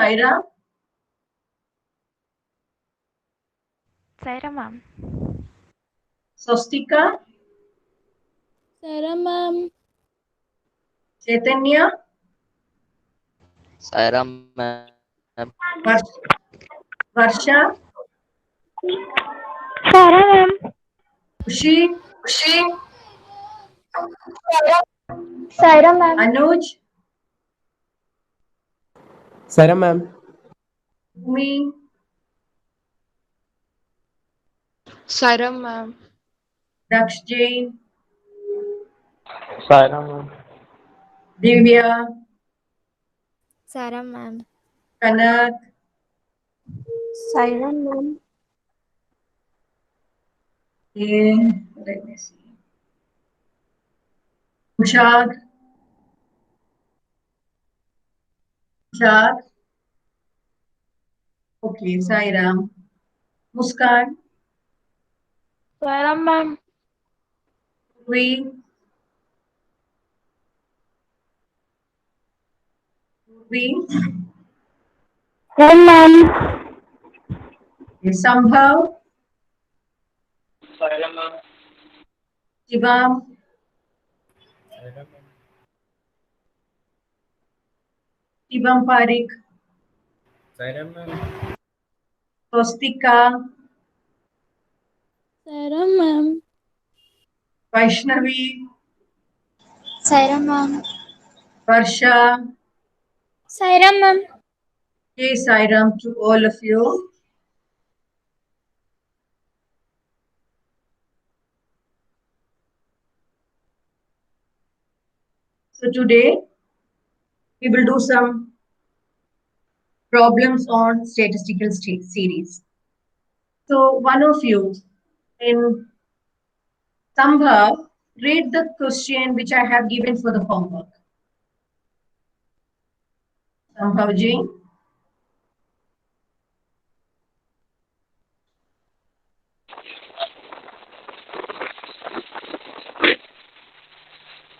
Saira, Saira ma'am. Swastika, Saira ma'am. Chaitanya, Saira ma'am. Varsha, Saira ma'am. Kushi, Saira ma'am. Anuj, Saira ma'am. Bhumi, Saira ma'am. Daksh Jain, Saira ma'am. Divya, Saira ma'am. Kanak, Saira ma'am. let me see. Tushar, okay, Sairam, Muskan, Saira ma'am. Queen, Saira ma'am. Sambhav, Saira ma'am. Shivam, Shivam Parik, Saira ma'am. Swastika, Saira ma'am. Vaishnavi, Saira ma'am. Varsha, Saira ma'am. hey Sairam to all of you. So today we will do some problems on statistical series. So one of you in Sambhav, read the question which I have given for the homework. Sambhavji.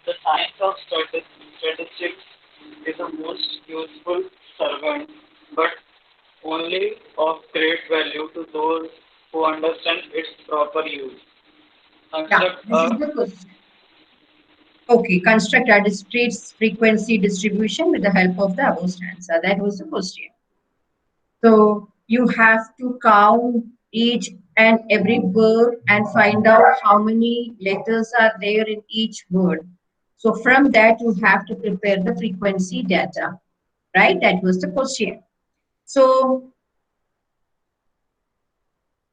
The science of statistics is a most useful servant, but only of great value to those who understand its proper use. Yeah, Construct this is a the question. Okay, construct a discrete frequency distribution with the help of the above stanza. That was the question. So you have to count each and every word and find out how many letters are there in each word. So from that you have to prepare the frequency data, right? That was the question. So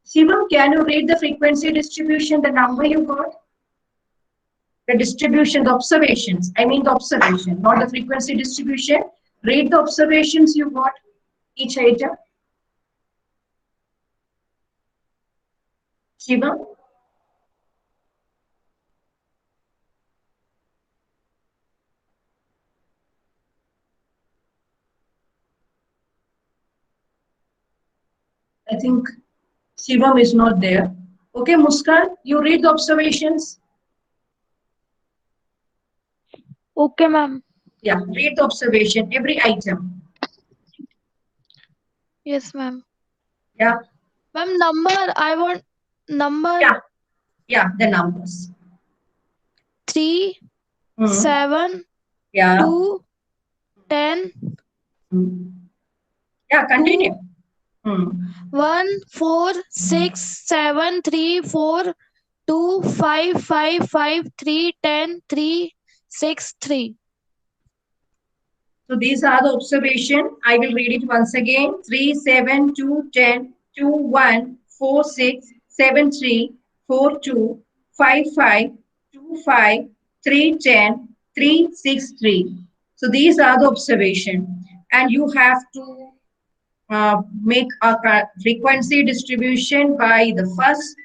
Shivam, can you read the frequency distribution, the number you got? The distribution, the observations. I mean the observation, not the frequency distribution. Read the observations you got each item. Shivam? I think Shivam is not there. Okay, Muskan, you read the observations. Okay ma'am. Yeah, read the observation, every item. Yes, ma'am. Yeah, Ma'am, number, I want number yeah, the numbers. 3, Hmm. 7, Yeah. 2, 10, Hmm. Yeah, continue. 1, 4, 6, 7, 3, 4, 2, 5, 5, 5, 3, 10, 3, 6, 3. So these are the observation. I will read it once again. 3, 7, 2, 10, 2, 1, 4, 6, 7, 3, 4, 2, 5, 5, 2, 5, 3, 10, 3, 6, 3. So these are the observation. And you have to make a frequency distribution by the first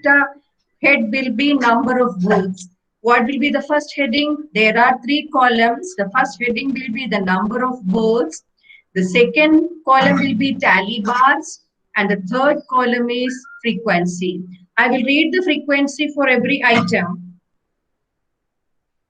head will be number of words. What will be the first heading? There are three columns. The first heading will be the number of words. The second column will be tally bars. And the third column is frequency. I will read the frequency for every item.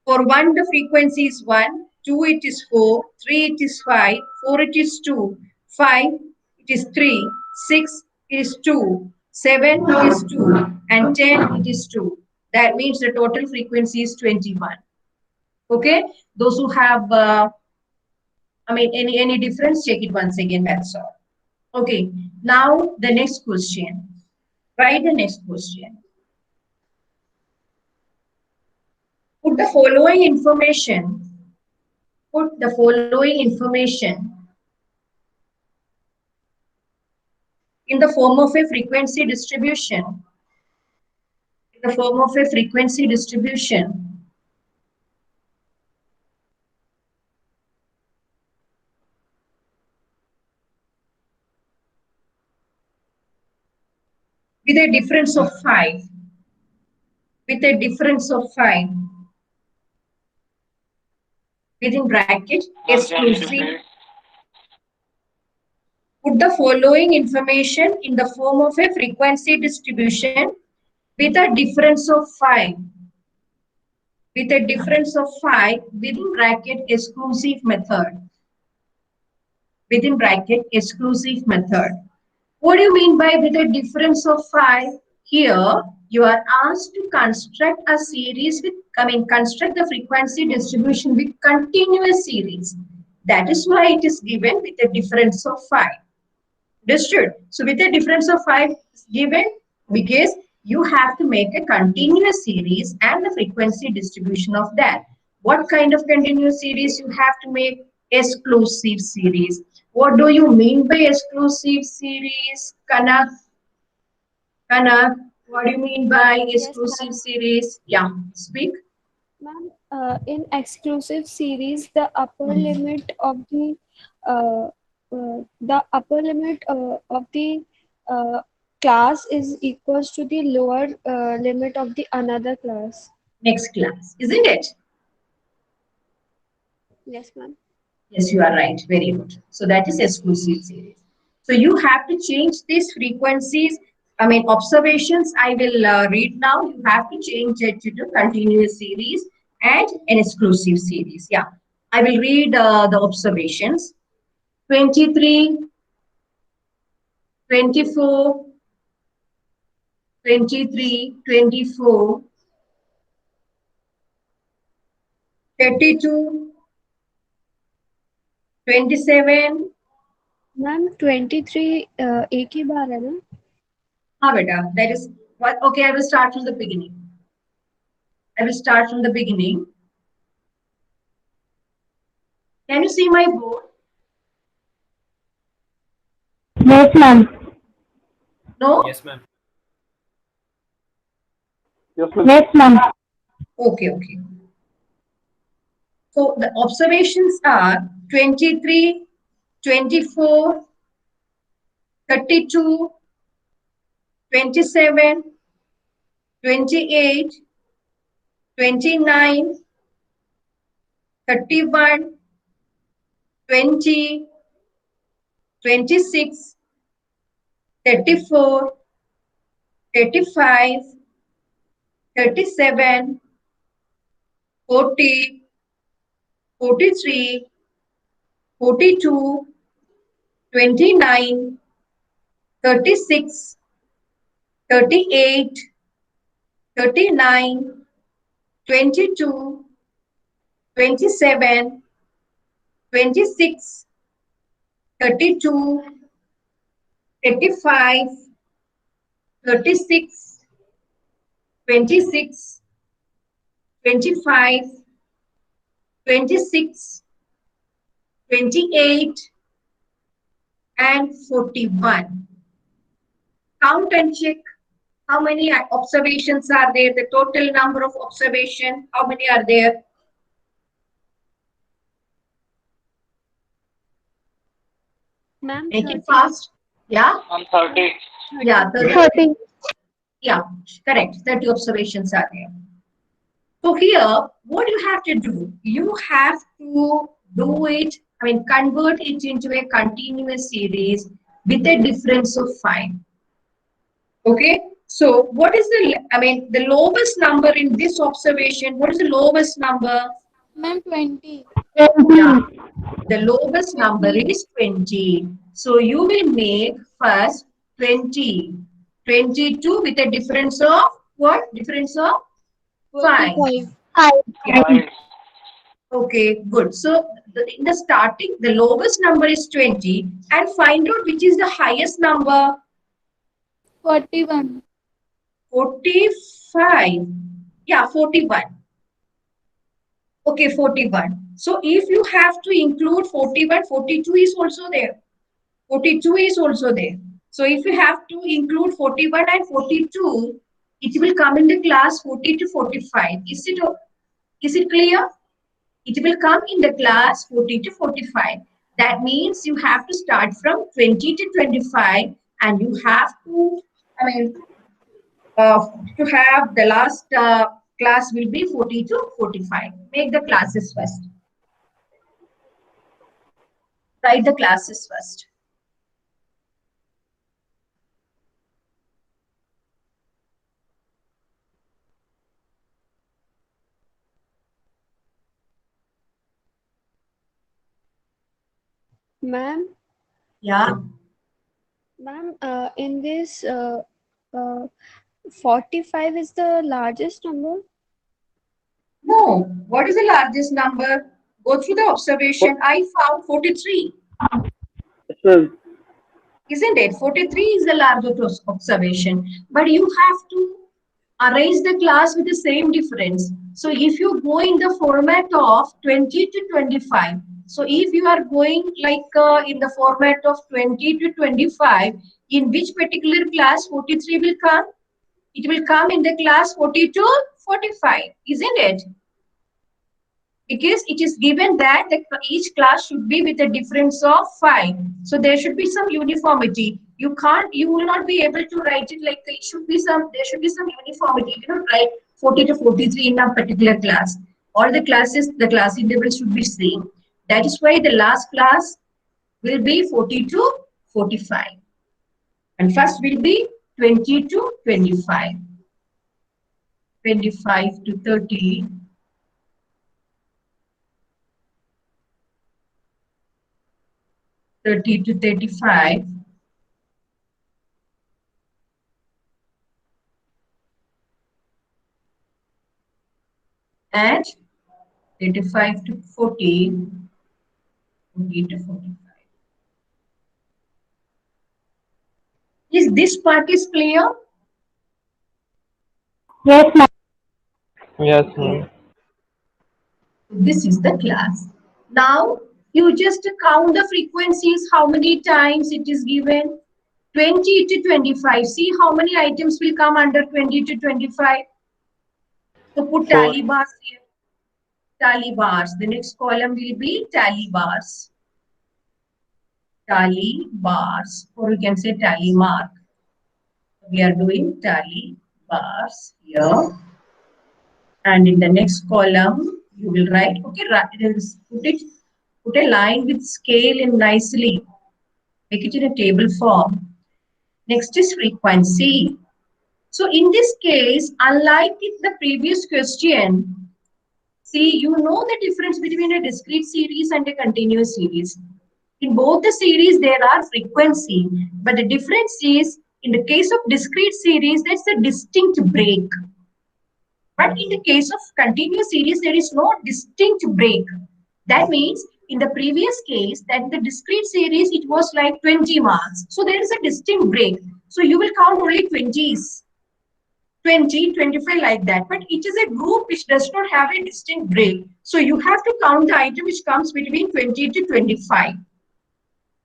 For 1, the frequency is 1. 2, it is 4. 3, it is 5. 4, it is 2. 5 it is 3, 6 it is 2, 7 it is 2, and 10 it is 2. That means the total frequency is 21. Okay, those who have any difference, check it once again, that's all. Okay, now the next question. Write the next question. Put the following information in the form of a frequency distribution. With a difference of 5. Within bracket, exclusive. Put the following information in the form of a frequency distribution with a difference of 5. Within bracket, exclusive method. What do you mean by with a difference of 5? Here, you are asked to construct a series construct the frequency distribution with continuous series. That is why it is given with a difference of 5. Understood? So with a difference of 5 is given because you have to make a continuous series and the frequency distribution of that. What kind of continuous series you have to make? Exclusive series. What do you mean by exclusive series? Kanak, what do you mean by exclusive series? Yeah, speak. Ma'am, in exclusive series, the upper limit of the class is equals to the lower limit of the another class. Next class, isn't it? Yes, ma'am. Yes, you are right. Very good. So that is exclusive series. So you have to change these frequencies. Observations I will read now. You have to change it to continuous series and an exclusive series. Yeah, I will read the observations. 23, 24, 23, 24, 32, 27. Ma'am, 23 एक ही बार है ना? हाँ बेटा, that is what. Okay, I will start from the beginning. Can you see my board? Yes, ma'am. No? Yes, ma'am. Yes, ma'am. Okay. So the observations are 23, 24, 32, 27, 28, 29, 31, 20, 26, 34, 35, 37, 40, 43, 42, 29, 36, 38, 39, 22, 27, 26, 32, 35, 36, 26, 25, 26, 28, and 41. Count and check how many observations are there, the total number of observations, how many are there? Ma'am, Make it fast. Yeah? 30. Yeah, 30. Yeah, correct. 30 observations are there. So here, what you have to do? You have to do it, convert it into a continuous series with a difference of 5. Okay? So what is the lowest number in this observation? What is the lowest number? Ma'am, 20. Yeah. The lowest number is 20. So you will make first 20. 22 with a difference of what? Difference of 5. 45. Yeah. 5. Okay, good. So in the starting, the lowest number is 20 and find out which is the highest number. 41. 45. Yeah, 41. Okay, 41. So if you have to include 41, 42 is also there. 42 is also there. So if you have to include 41 and 42, it will come in the class 40 to 45. Is it clear? It will come in the class 40 to 45. That means you have to start from 20 to 25 and you have to, to have the last class will be 40 to 45. Make the classes first. Write the classes first. Ma'am, Yeah. ma'am, in this, 45 is the largest number. No. What is the largest number? Go through the observation. I found 43. Isn't it? 43 is the largest observation. But you have to arrange the class with the same difference. So if you go in the format of 20 to 25, so if you are going like in the format of 20 to 25, in which particular class 43 will come? It will come in the class 40 to 45, isn't it? Because it is given that each class should be with a difference of 5. So there should be some uniformity. You will not be able to write it like there should be some uniformity. You cannot write 40 to 43 in a particular class. All the classes, the class interval should be same. That is why the last class will be 40 to 45. And first will be 20 to 25. 25 to 30. 30 to 35, and 35 to 40, 40 to 45. Is this part is clear? Yes, ma'am. This is the class. Now you just count the frequencies, how many times it is given. 20 to 25. See how many items will come under 20 to 25. So put tally bars here. Tally bars. The next column will be tally bars. Tally bars, or you can say tally mark. We are doing tally bars here. And in the next column, you will write, okay, put a line with scale in nicely. Make it in a table form. Next is frequency. So in this case, unlike in the previous question, see, you know the difference between a discrete series and a continuous series. In both the series, there are frequency, but the difference is, in the case of discrete series, there's a distinct break. But in the case of continuous series, there is no distinct break. That means, in the previous case, that the discrete series, it was like 20 marks. So there is a distinct break. So you will count only 20s. 20, 25 like that. But it is a group which does not have a distinct break. So you have to count the item which comes between 20 to 25.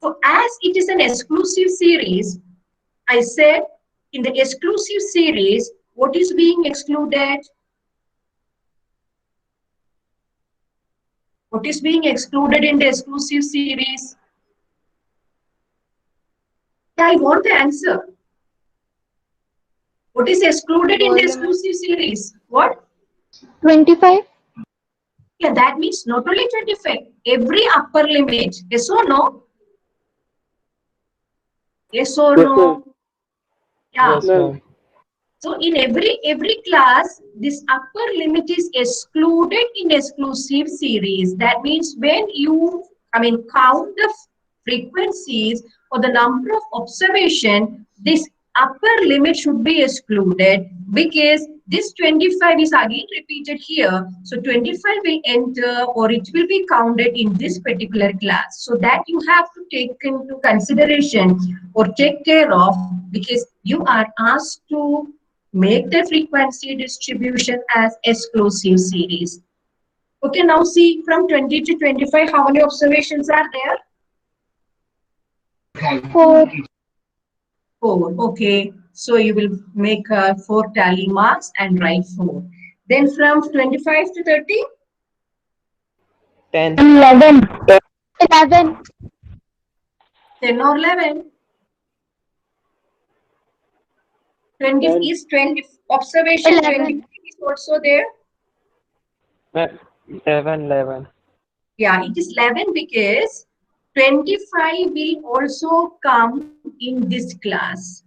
So as it is an exclusive series, I said in the exclusive series, what is being excluded? What is being excluded in the exclusive series? Yeah, I want the answer. What is excluded in the exclusive series? What? 25. Yeah, that means not only 25, every upper limit. Yes or no? Yes or no? Yeah. Yes, ma'am. So in every class, this upper limit is excluded in exclusive series. That means when you, count the frequencies or the number of observation, this upper limit should be excluded because this 25 is again repeated here. So 25 will enter or it will be counted in this particular class. So that you have to take into consideration or take care of because you are asked to make the frequency distribution as exclusive series. Okay, now see from 20 to 25, how many observations are there? 4. 4. Okay, so you will make 4 tally marks and write 4. Then from 25 to 30? 10. 11. 11. 10 or 11? 20 10. is 20 observation. 11. 20 is also there. 11. Yeah, it is 11 because 25 will also come in this class.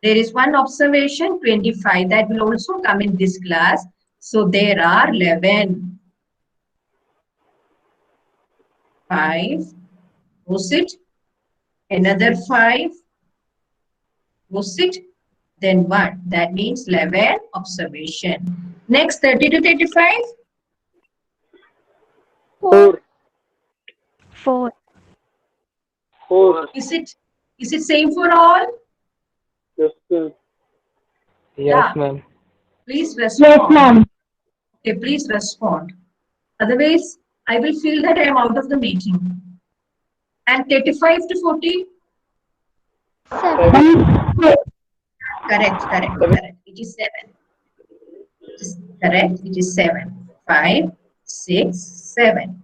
There is one observation, 25, that will also come in this class. So there are 11. 5. Was it? Another 5. Was it? Then 1. That means 11 observation. Next, 30 to 35. 4. 4. 4. Is it same for all? Yes, ma'am. Yeah. Yes, ma'am. Please Yes, respond. ma'am. Okay, please respond. Otherwise, I will feel that I am out of the meeting. And 35 to 40? 7. Correct. It is 7. It is correct. It is 7. 5, 6, 7.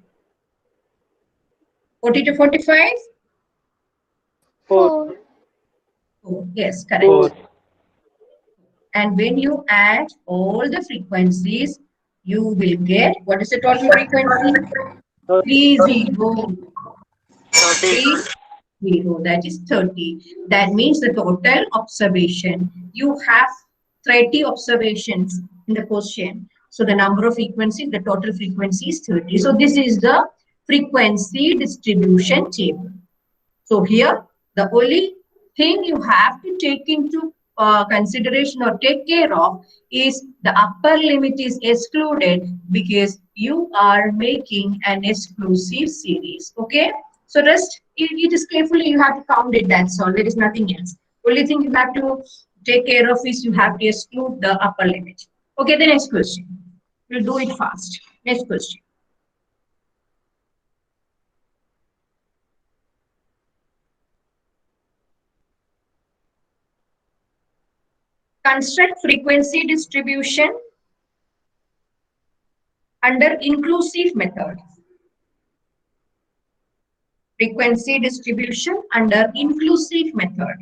40 to 45? 4. Oh, yes, correct. 4. And when you add all the frequencies, you will get, what is the total frequency? 3, 0. 30. 3, 0. That is 30. That means the total observation. You have 30 observations in the question. So the number of frequencies, the total frequency is 30. So this is the frequency distribution table. So here, the only thing you have to take into consideration or take care of is the upper limit is excluded because you are making an exclusive series. Okay, so rest it is carefully you have to count it. That's all. There is nothing else. Only thing you have to take care of is you have to exclude the upper limit. Okay, the next question. We'll do it fast. Next question. Construct frequency distribution under inclusive method. Frequency distribution under inclusive method.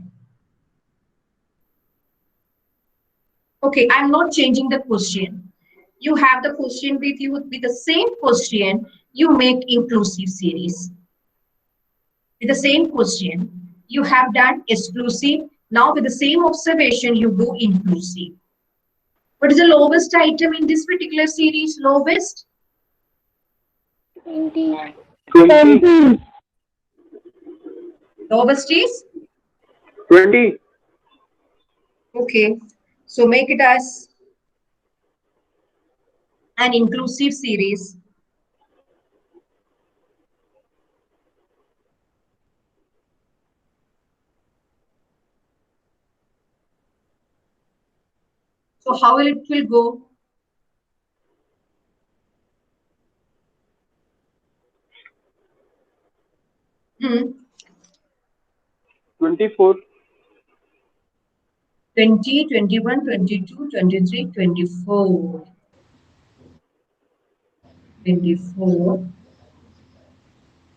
Okay, I'm not changing the question. You have the question with you with the same question, you make inclusive series. With the same question, you have done exclusive. Now with the same observation, you do inclusive. What is the lowest item in this particular series? Lowest? 20. 20. Lowest is? 20. Okay. So make it as an inclusive series. So how will it go? Hmm. 24. 20, 21, 22, 23, 24. 24.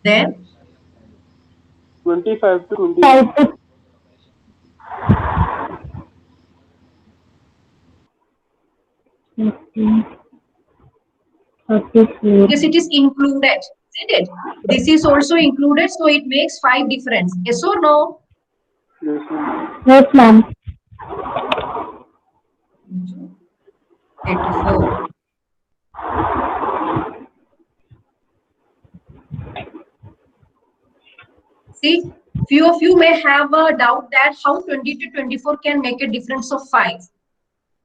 Then 25 to 20. 5 to 15. 34. because it is included, isn't it? This is also included, so it makes 5 difference. Yes or no? Yes, ma'am. Yes, ma'am. 34. See, few of you may have a doubt that how 20 to 24 can make a difference of 5.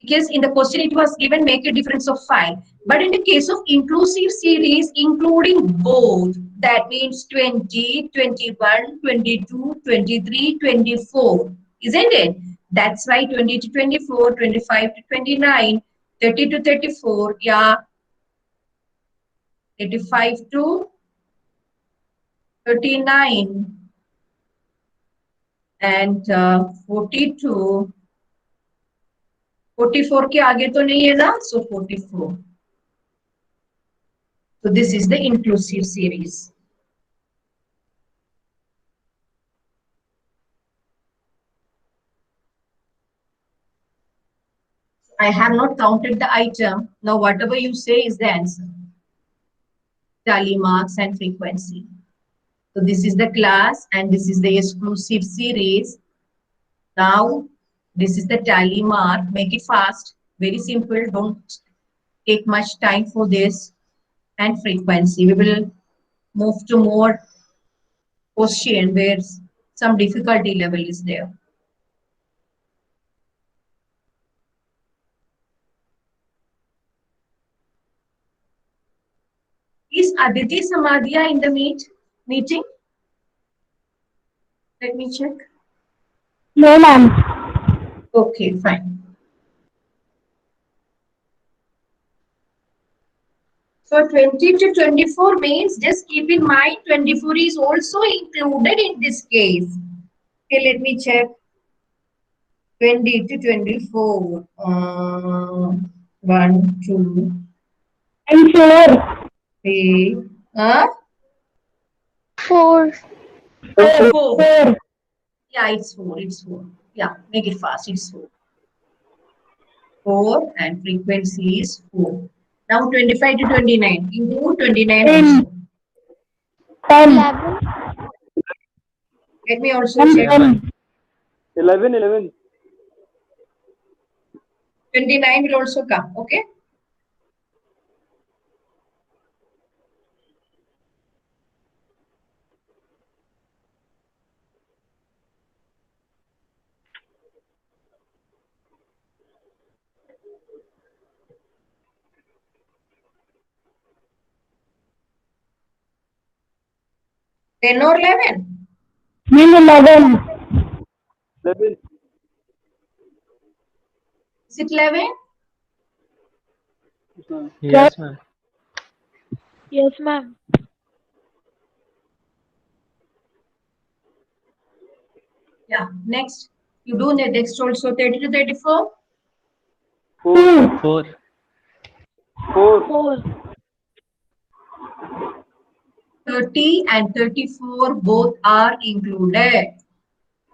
Because in the question it was given make a difference of 5. But in the case of inclusive series, including both, that means 20, 21, 22, 23, 24, isn't it? That's why 20 to 24, 25 to 29, 30 to 34, yeah, 35 to 39, and 42, 44 के आगे तो नहीं है ना, so 44. So this is the inclusive series. I have not counted the item. Now whatever you say is the answer. Tally marks and frequency. So this is the class and this is the exclusive series. Now this is the tally mark. Make it fast. Very simple. Don't take much time for this. And frequency. We will move to more question where some difficulty level is there. Is Aditi Samadhya in the meeting? Let me check. No, ma'am. Okay, fine. So 20 to 24 means, just keep in mind 24 is also included in this case. Okay, let me check. 20 to 24. 1, 2, I'm sure. 3. 4. 4. 4. Yeah, it's 4. It's 4. Yeah, make it fast. It's 4. 4 and frequency is 4. Now 25 to 29. Include 29 also. 10. 11. Let me also check. 11. 29 will also come. Okay. Ten or 11? 11. 11. Is it 11? Yes, ma'am. Yes, ma'am. Yeah. Next. You do the next also 30 to 34? 4. 4. 4. 4. 30 and 34 both are included.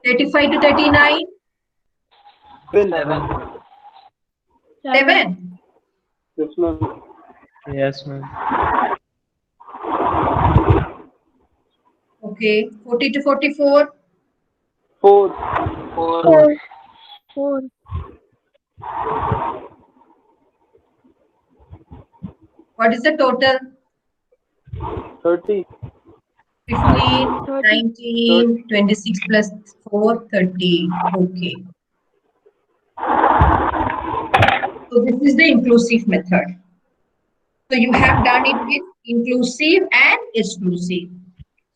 35 to 39? 7. 7. Yes, ma'am. Yes, ma'am. Okay. 40 to 44? 4. 4. 4. What is the total? 30. 15, 30. 19, 26 plus 4, 30. Okay. So this is the inclusive method. So you have done it with inclusive and exclusive.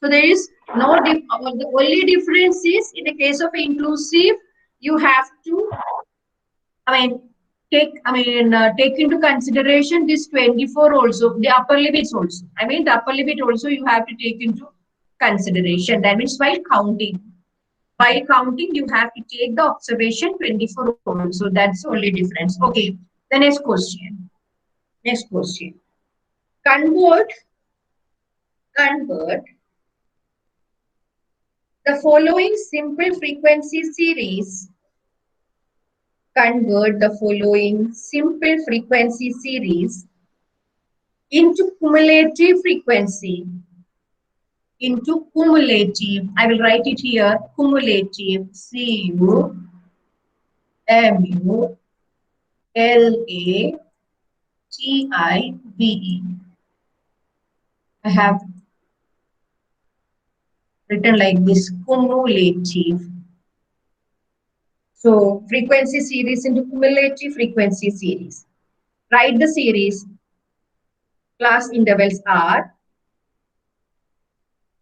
So there is no the only difference is in the case of inclusive, you have to, take into consideration this 24 also, the upper limits also. The upper limit also you have to take into consideration. That means while counting. While counting, you have to take the observation 24 also. That's the only difference. Okay. The next question. Next question. Convert the following simple frequency series. Convert the following simple frequency series into cumulative frequency. Into cumulative. I will write it here. Cumulative. CUMULATIVE. T-I-V-E. I have written like this, cumulative. So frequency series into cumulative frequency series. Write the series. Class intervals are,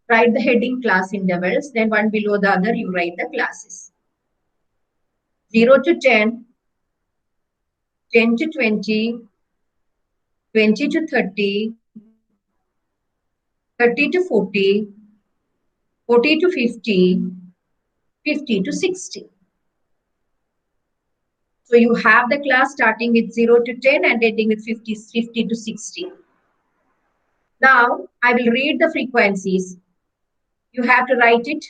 write the heading class intervals, then one below the other you write the classes. 0 to 10, 10 to 20, 20 to 30, 30 to 40, 40 to 50, 50 to 60. So you have the class starting with 0 to 10 and ending with 50 to 60. Now I will read the frequencies. You have to write it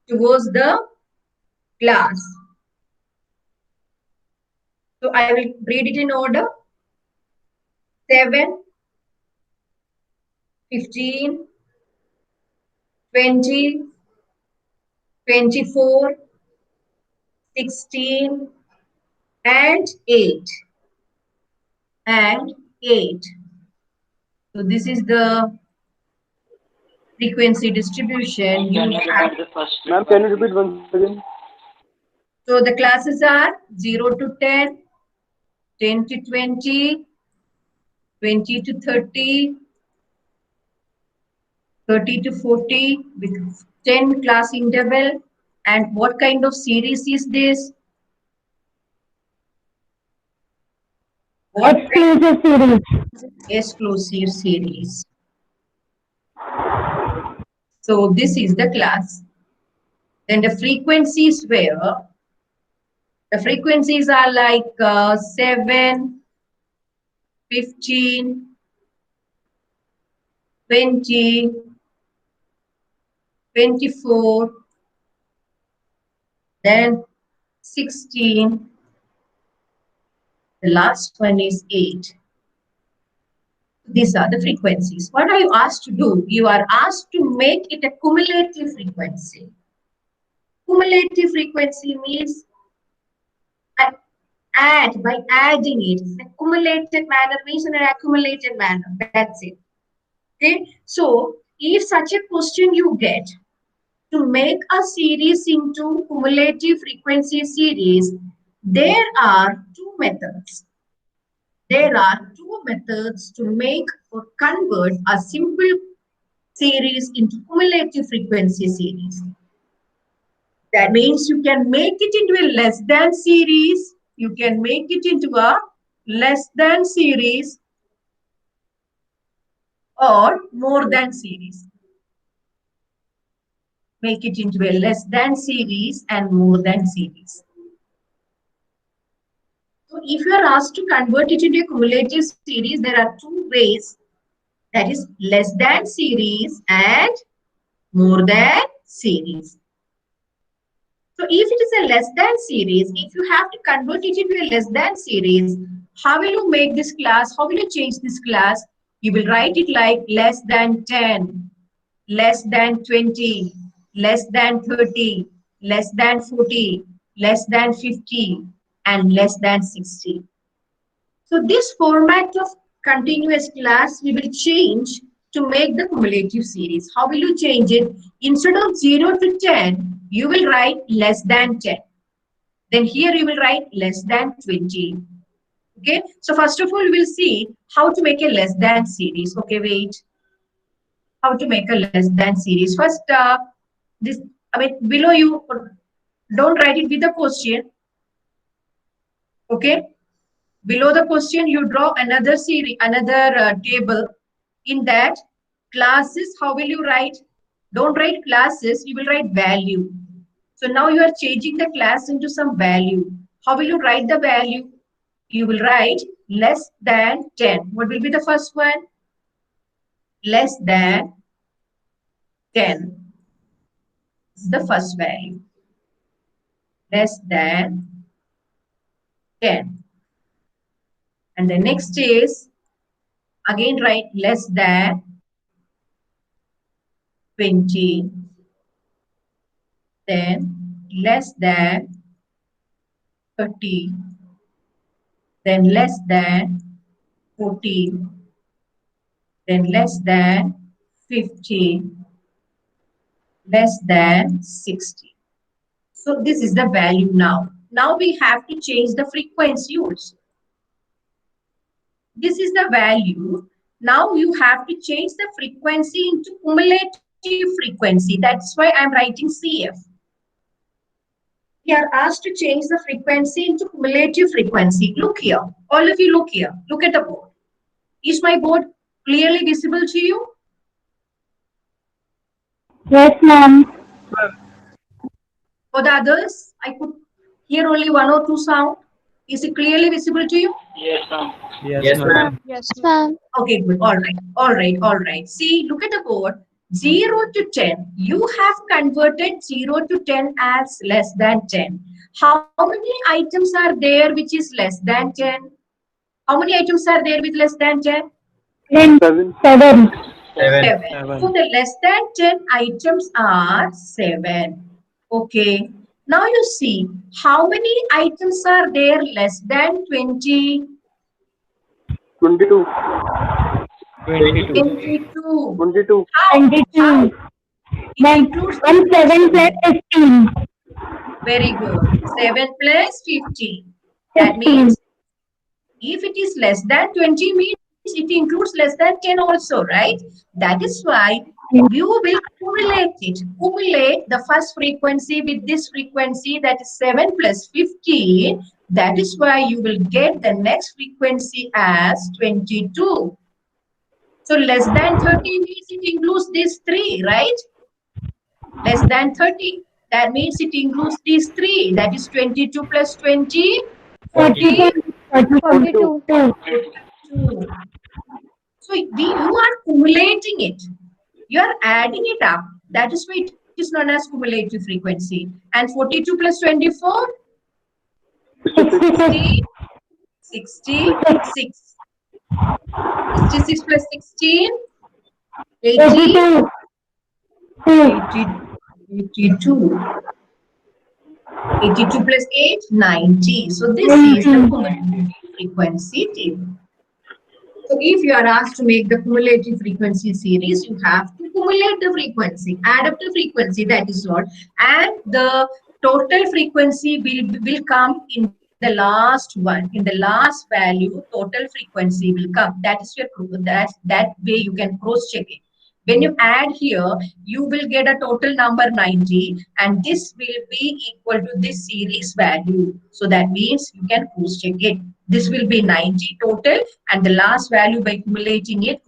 towards the class. So I will read it in order. 7, 15, 20, 24, 16, and 8. And 8. So this is the frequency distribution. Can You you have, repeat the first Ma'am, can you repeat once again? so the classes are 0 to 10, 10 to 20, 20 to 30, 30 to 40 with 10 class interval. And what kind of series is this? What Exclusive series. exclusive series? So this is the class. Then the frequencies were, the frequencies are like 7, 15, 20, 24, then 16, the last one is 8. These are the frequencies. What are you asked to do? You are asked to make it a cumulative frequency. Cumulative frequency means add, by adding it. Accumulated manner means in an accumulated manner. That's it. Okay. So if such a question you get, to make a series into cumulative frequency series, there are two methods. There are two methods to make or convert a simple series into cumulative frequency series. That means you can make it into a less than series. You can make it into a less than series or more than series. Make it into a less than series and more than series. So if you are asked to convert it into a cumulative series, there are two ways. That is less than series and more than series. So if it is a less than series, if you have to convert it into a less than series, how will you make this class? How will you change this class? You will write it like less than 10, less than 20, less than 30, less than 40, less than 50, and less than 60. So this format of continuous class we will change to make the cumulative series. How will you change it? Instead of 0 to 10, you will write less than 10. Then here you will write less than 20. Okay, so first of all, we will see how to make a less than series. Okay, wait. How to make a less than series. First, this, I mean, below you, don't write it with the question. Okay, below the question, you draw another series, another table. In that, classes, how will you write? Don't write classes, you will write value. So now you are changing the class into some value. How will you write the value? You will write less than 10. What will be the first one? Less than 10. This is the first value. Less than 10. And the next is, again write less than 20. Then less than 30. Then less than 14, then less than 15, less than 60. So this is the value now. Now we have to change the frequency also. This is the value. Now you have to change the frequency into cumulative frequency. That's why I'm writing CF. We are asked to change the frequency into cumulative frequency. Look here. All of you look here. Look at the board. Is my board clearly visible to you? Yes, ma'am. For the others, I could hear only one or two sound. Is it clearly visible to you? Yes, ma'am. Yes, ma'am. Yes, ma'am. Okay, good. All right. All right. All right. See, look at the board. 0 to 10. You have converted 0 to 10 as less than 10. How many items are there which is less than 10? How many items are there with less than 10? 7. 7. 7. Seven. So the less than 10 items are 7. Okay. Now you see, how many items are there less than 20? 22. 22. 22. 22. How? 22. It Then includes 1 7 plus 15. Very good. 7 plus 15. That 15. means if it is less than 20 means it includes less than 10 also, right? That is why you will cumulate it. Cumulate the first frequency with this frequency, that is 7 plus 15. That is why you will get the next frequency as 22. So less than 30 means it includes these three, right? Less than 30. That means it includes these three. That is 22 plus 20, 40, 42. 42. So you are cumulating it. You are adding it up. That is why it is known as cumulative frequency. And 42 plus 24, 60, 66. 66 plus 16, 80, 82. 82. 82 plus 8, 90. So this is the cumulative frequency table. So if you are asked to make the cumulative frequency series, you have to cumulate the frequency, add up the frequency, that is what. And the total frequency will come in the last one. In the last value, total frequency will come. That is your that way you can cross check it. When you add here, you will get a total number 90, and this will be equal to this series value. So that means you can cross check it. This will be 90 total, and the last value by accumulating it,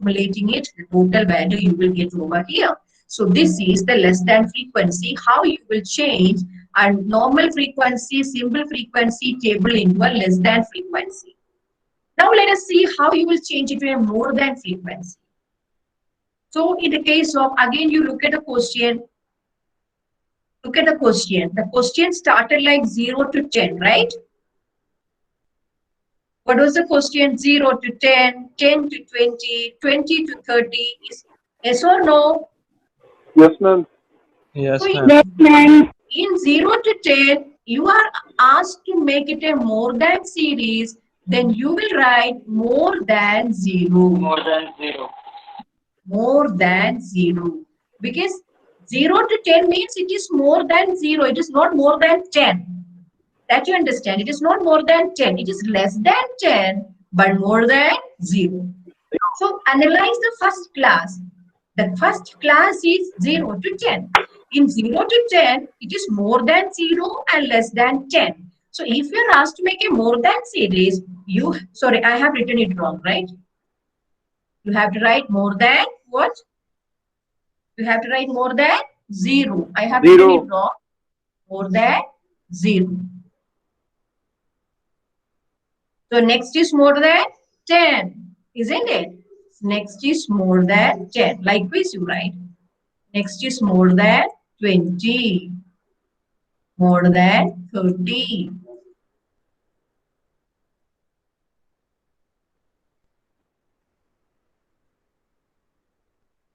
the total value you will get over here. So this is the less than frequency, how you will change a normal frequency, simple frequency table into a less than frequency. Now let us see how you will change it to a more than frequency. So in the case of, again, you look at the question. Look at the question. The question started like 0 to 10, right? What was the question? 0 to 10, 10 to 20, 20 to 30. Yes or no? Yes, ma'am. Yes, So ma'am. Yes, ma'am. in 0 to 10, you are asked to make it a more than series. Then you will write more than 0. More than 0. More than 0. Because 0 to 10 means it is more than 0. It is not more than 10. That you understand. It is not more than 10. It is less than 10, but more than 0. So analyze the first class. The first class is 0 to 10. In 0 to 10, it is more than 0 and less than 10. So if you are asked to make a more than series, sorry, I have written it wrong, right? You have to write more than what? You have to write more than 0. I have written it wrong. More than 0. So next is more than 10, isn't it? Next is more than 10. Likewise, you write. Next is more than 20. More than 30.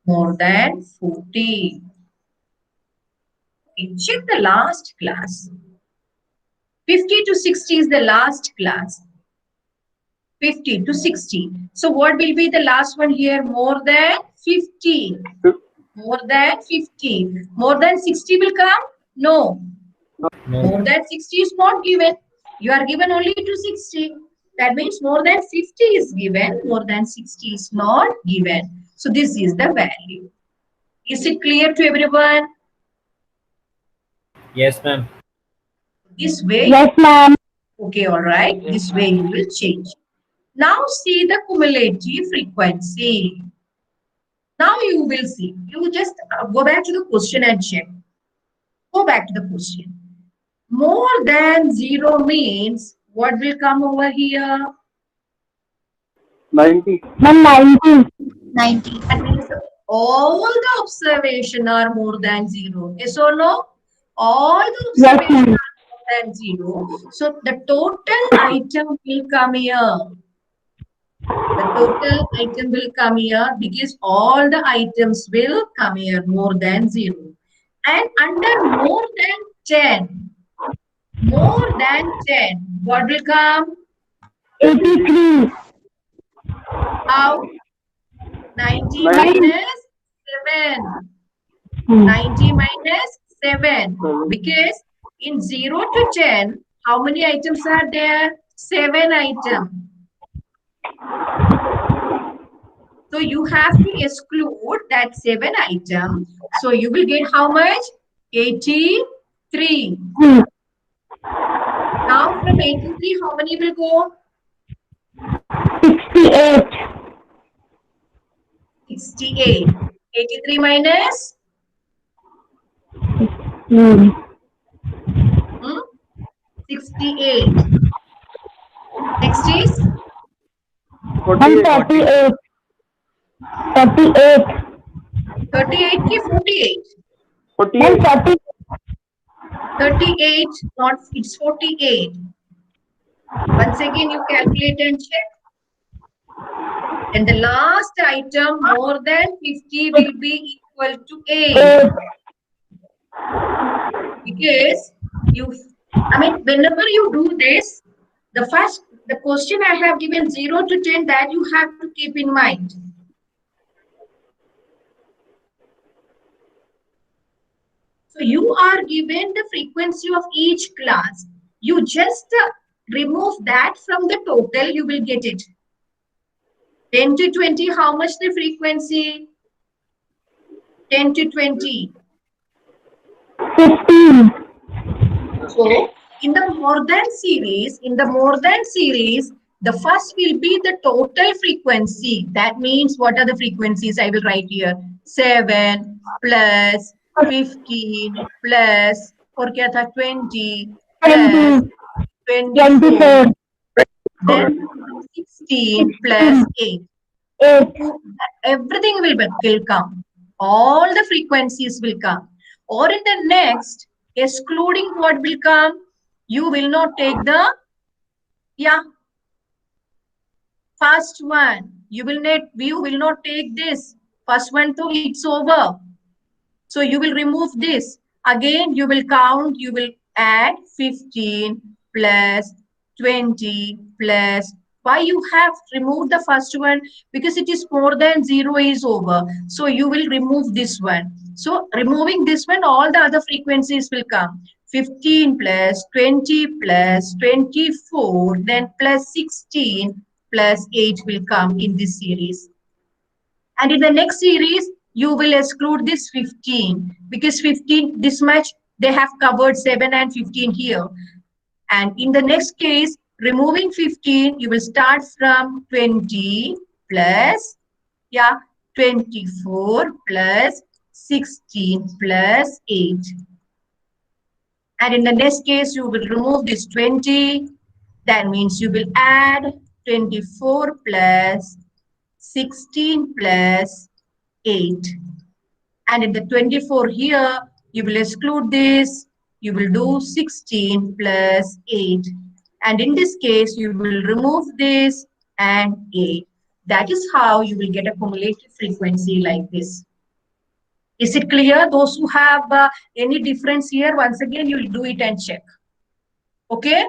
More than 40. Okay, check the last class. 50 to 60 is the last class. 50 to 60. So what will be the last one here? More than 50. More than 50. More than 60 will come? No. No. More than 60 is not given. You are given only to 60. That means more than 50 is given. More than 60 is not given. So this is the value. Is it clear to everyone? Yes, ma'am. This way. Yes, ma'am. Okay, all right. This way you will change. Now see the cumulative frequency. Now you will see. You just go back to the question and check. Go back to the question. More than 0 means what will come over here? 90. Ma'am, 90. 90. That means all the observations are more than 0. Yes or no? All the Yes, observations ma'am. are more than 0. So the total item will come here. The total item will come here because all the items will come here more than 0. And under more than 10, what will come? 83. How? 90 Nine. minus 7. 90 minus 7. Because in 0 to 10, how many items are there? 7 items. So you have to exclude that 7 item. So you will get how much? 83. Now from 83, how many will go? 68. 68. 83 minus? Hmm. 68. Next is? Ma'am, 48. 48. 38 ki 48? Ma'am, 48. 40. 38, not it's 48. Once again, you calculate and check. And the last item more than 50 will be equal to 8. Because whenever you do this, the question I have given 0 to 10 that you have to keep in mind. So you are given the frequency of each class. You just remove that from the total, you will get it. 10 to 20, how much the frequency? 10 to 20. 15. So in the more than series, the first will be the total frequency. That means what are the frequencies? I will write here. 7 plus 15 plus और क्या था 20 plus 24 then 16 plus 8. 8. Everything will come. All the frequencies will come. Or in the next, excluding what will come, you will not take the first one. You will not take this. First one, so it's over. So you will remove this. Again, you will count, you will add 15 plus 20 plus. Why you have removed the first one? Because it is more than 0 is over. So you will remove this one. So removing this one, all the other frequencies will come. 15 plus 20 plus 24, then plus 16 plus 8 will come in this series. And in the next series, you will exclude this 15 because 15, this much, they have covered 7 and 15 here. And in the next case, removing 15, you will start from 20 plus, 24 plus 16 plus 8. And in the next case, you will remove this 20. That means you will add 24 plus 16 plus 8. And in the 24 here, you will exclude this. You will do 16 plus 8. And in this case, you will remove this and 8. That is how you will get a cumulative frequency like this. Is it clear? Those who have any difference here, once again, you will do it and check. Okay?